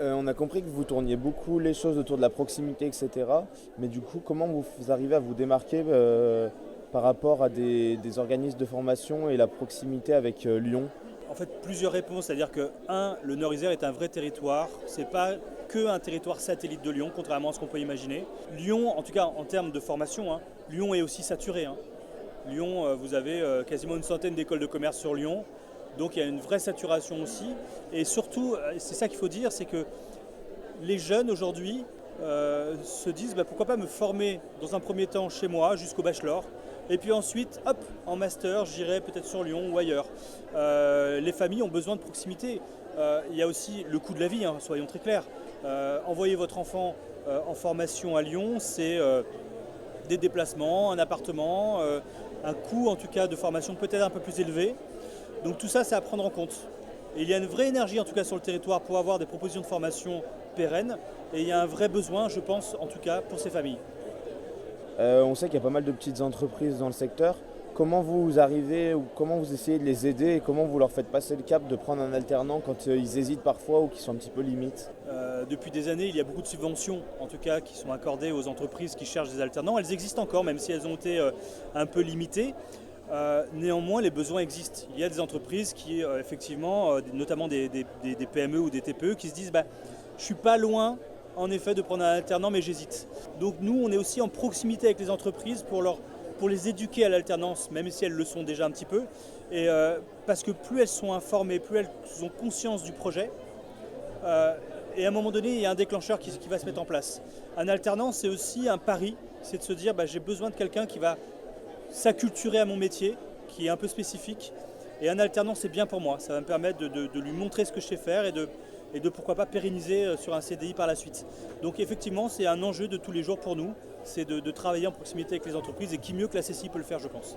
On a compris que vous tourniez beaucoup les choses autour de la proximité, etc. Mais du coup, comment vous arrivez à vous démarquer par rapport à des organismes de formation et la proximité avec Lyon? En fait, plusieurs réponses, c'est-à-dire que, un, le Nord-Isère est un vrai territoire, c'est pas que un territoire satellite de Lyon, contrairement à ce qu'on peut imaginer. Lyon, en tout cas en termes de formation, hein, Lyon est aussi saturé. Hein. Lyon, vous avez quasiment une centaine d'écoles de commerce sur Lyon, donc il y a une vraie saturation aussi. Et surtout, c'est ça qu'il faut dire, c'est que les jeunes aujourd'hui se disent pourquoi pas me former dans un premier temps chez moi jusqu'au bachelor et puis ensuite hop en master j'irai peut-être sur Lyon ou ailleurs. Les familles ont besoin de proximité. Il y a aussi le coût de la vie, hein, soyons très clairs. Envoyer votre enfant en formation à Lyon, c'est des déplacements, un appartement, un coût en tout cas de formation peut-être un peu plus élevé. Donc tout ça c'est à prendre en compte. Et il y a une vraie énergie en tout cas sur le territoire pour avoir des propositions de formation pérennes et il y a un vrai besoin, je pense, en tout cas pour ces familles. On sait qu'il y a pas mal de petites entreprises dans le secteur. Comment vous arrivez ou comment vous essayez de les aider et comment vous leur faites passer le cap de prendre un alternant quand ils hésitent parfois ou qu'ils sont un petit peu limites? Depuis des années, il y a beaucoup de subventions, en tout cas, qui sont accordées aux entreprises qui cherchent des alternants. Elles existent encore, même si elles ont été un peu limitées. Néanmoins, les besoins existent. Il y a des entreprises qui, effectivement, notamment des PME ou des TPE, qui se disent je suis pas loin, en effet, de prendre un alternant, mais j'hésite. Donc nous, on est aussi en proximité avec les entreprises pour les éduquer à l'alternance, même si elles le sont déjà un petit peu. Et parce que plus elles sont informées, plus elles ont conscience du projet, et à un moment donné, il y a un déclencheur qui va se mettre en place. Un alternant, c'est aussi un pari, c'est de se dire j'ai besoin de quelqu'un qui va s'acculturer à mon métier, qui est un peu spécifique. Et un alternant, c'est bien pour moi. Ça va me permettre de lui montrer ce que je sais faire et de pourquoi pas pérenniser sur un CDI par la suite. Donc effectivement, c'est un enjeu de tous les jours pour nous, c'est de travailler en proximité avec les entreprises et qui mieux que la CCI peut le faire, je pense.